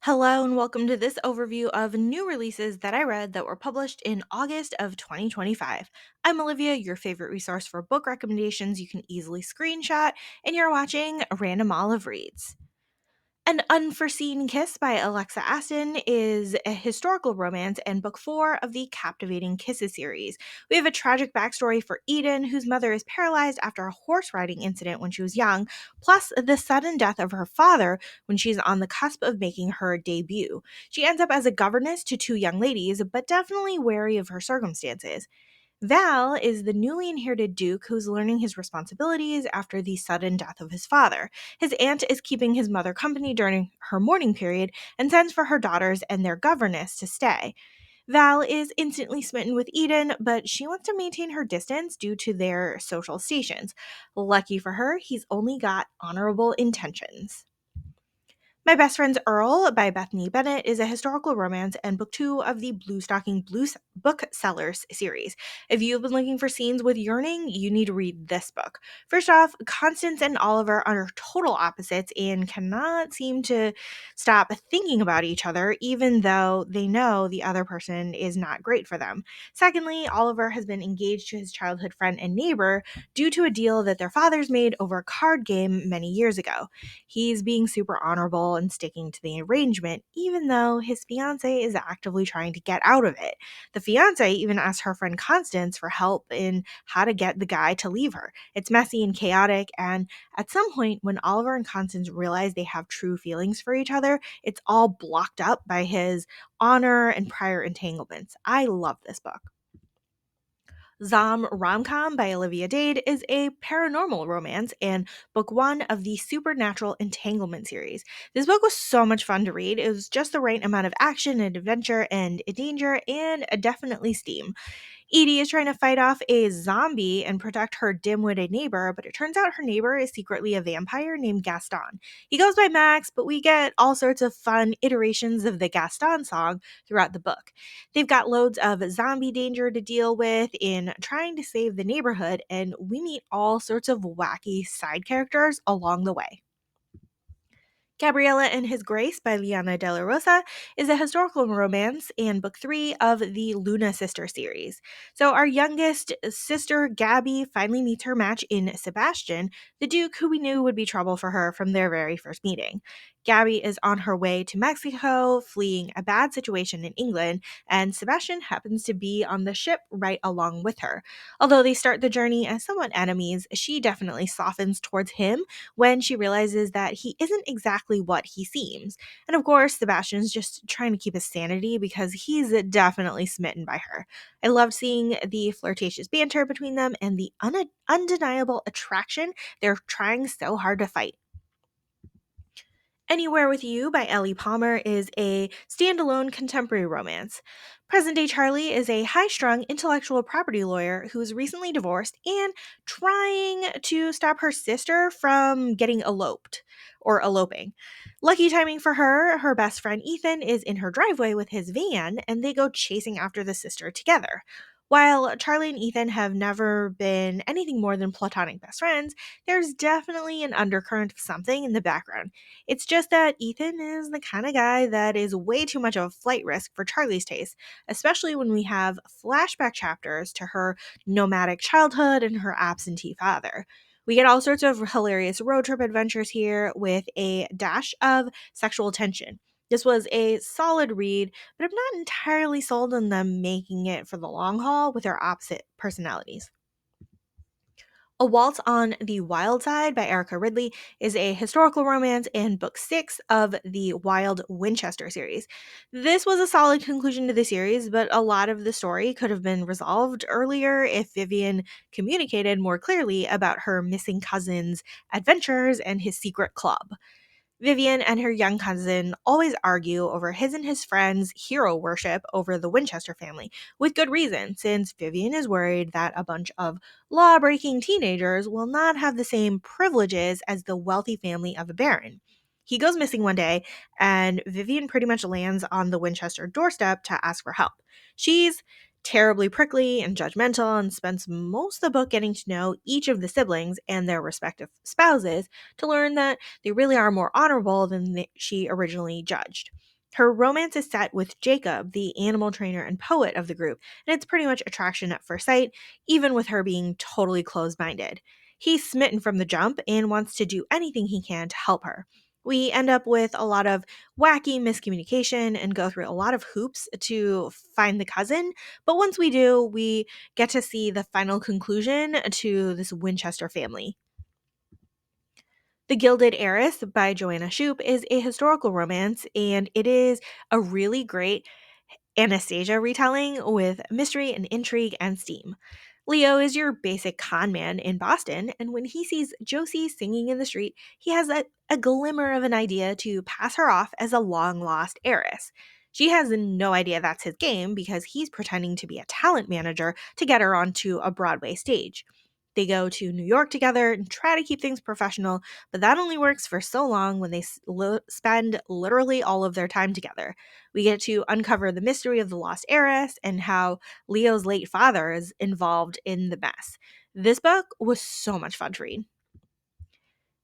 Hello, and welcome to this overview of new releases that I read that were published in August of 2025. I'm Olivia, your favorite resource for book recommendations you can easily screenshot, and you're watching Random Olive Reads. An Unforeseen Kiss by Alexa Aston is a historical romance and book four of the Captivating Kisses series. We have a tragic backstory for Eden, whose mother is paralyzed after a horse riding incident when she was young, plus the sudden death of her father when she's on the cusp of making her debut. She ends up as a governess to two young ladies, but definitely wary of her circumstances. Val is the newly inherited Duke who's learning his responsibilities after the sudden death of his father. His aunt is keeping his mother company during her mourning period and sends for her daughters and their governess to stay. Val is instantly smitten with Eden, but she wants to maintain her distance due to their social stations. Lucky for her, he's only got honorable intentions. My Best Friend's Earl by Bethany Bennett is a historical romance and book two of the Blue Stocking Blues Booksellers series. If you've been looking for scenes with yearning, you need to read this book. First off, Constance and Oliver are total opposites and cannot seem to stop thinking about each other, even though they know the other person is not great for them. Secondly, Oliver has been engaged to his childhood friend and neighbor due to a deal that their fathers made over a card game many years ago. He's being super honorable and sticking to the arrangement, even though his fiance is actively trying to get out of it. The fiance even asks her friend Constance for help in how to get the guy to leave her. It's messy and chaotic, and at some point, when Oliver and Constance realize they have true feelings for each other, it's all blocked up by his honor and prior entanglements. I love this book. Zom Romcom by Olivia Dade is a paranormal romance and book one of the Supernatural Entanglement series. This book was so much fun to read. It was just the right amount of action and adventure and danger and definitely steam. Edie is trying to fight off a zombie and protect her dim-witted neighbor, but it turns out her neighbor is secretly a vampire named Gaston. He goes by Max, but we get all sorts of fun iterations of the Gaston song throughout the book. They've got loads of zombie danger to deal with in trying to save the neighborhood, and we meet all sorts of wacky side characters along the way. Gabriella and His Grace by Liana De La Rosa is a historical romance and book three of the Luna Sister series. So, our youngest sister, Gabby, finally meets her match in Sebastian, the Duke who we knew would be trouble for her from their very first meeting. Gabby is on her way to Mexico, fleeing a bad situation in England, and Sebastian happens to be on the ship right along with her. Although they start the journey as somewhat enemies, she definitely softens towards him when she realizes that he isn't exactly what he seems. And of course, Sebastian's just trying to keep his sanity because he's definitely smitten by her. I loved seeing the flirtatious banter between them and the undeniable attraction they're trying so hard to fight. Anywhere with You by Ellie Palmer is a standalone contemporary romance. Present day Charlie is a high strung intellectual property lawyer who's recently divorced and trying to stop her sister from getting eloped or eloping. Lucky timing for her, her best friend Ethan is in her driveway with his van and they go chasing after the sister together. While Charlie and Ethan have never been anything more than platonic best friends, there's definitely an undercurrent of something in the background. It's just that Ethan is the kind of guy that is way too much of a flight risk for Charlie's taste, especially when we have flashback chapters to her nomadic childhood and her absentee father. We get all sorts of hilarious road trip adventures here with a dash of sexual tension. This was a solid read, but I'm not entirely sold on them making it for the long haul with their opposite personalities. A Waltz on the Wild Side by Erica Ridley is a historical romance and book six of the Wild Winchester series. This was a solid conclusion to the series, but a lot of the story could have been resolved earlier if Vivian communicated more clearly about her missing cousin's adventures and his secret club. Vivian and her young cousin always argue over his and his friends' hero worship over the Winchester family, with good reason, since Vivian is worried that a bunch of law breaking teenagers will not have the same privileges as the wealthy family of a baron. He goes missing one day, and Vivian pretty much lands on the Winchester doorstep to ask for help. She's terribly prickly and judgmental and spends most of the book getting to know each of the siblings and their respective spouses to learn that they really are more honorable than she originally judged. Her romance is set with Jacob, the animal trainer and poet of the group, and it's pretty much attraction at first sight, even with her being totally closed minded. He's smitten from the jump and wants to do anything he can to help her. We end up with a lot of wacky miscommunication and go through a lot of hoops to find the cousin, but once we do, we get to see the final conclusion to this Winchester family. The Gilded Heiress by Joanna Shoup is a historical romance, and it is a really great Anastasia retelling with mystery and intrigue and steam. Leo is your basic con man in Boston, and when he sees Josie singing in the street, he has a glimmer of an idea to pass her off as a long lost heiress. She has no idea that's his game because he's pretending to be a talent manager to get her onto a Broadway stage. They go to New York together and try to keep things professional, but that only works for so long when they spend literally all of their time together. We get to uncover the mystery of the lost heiress and how Leo's late father is involved in the mess. This book was so much fun to read.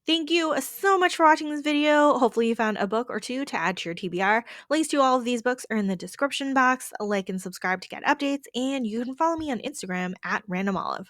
Thank you so much for watching this video. Hopefully you found a book or two to add to your TBR. Links to all of these books are in the description box. Like and subscribe to get updates, and you can follow me on Instagram at randomolive.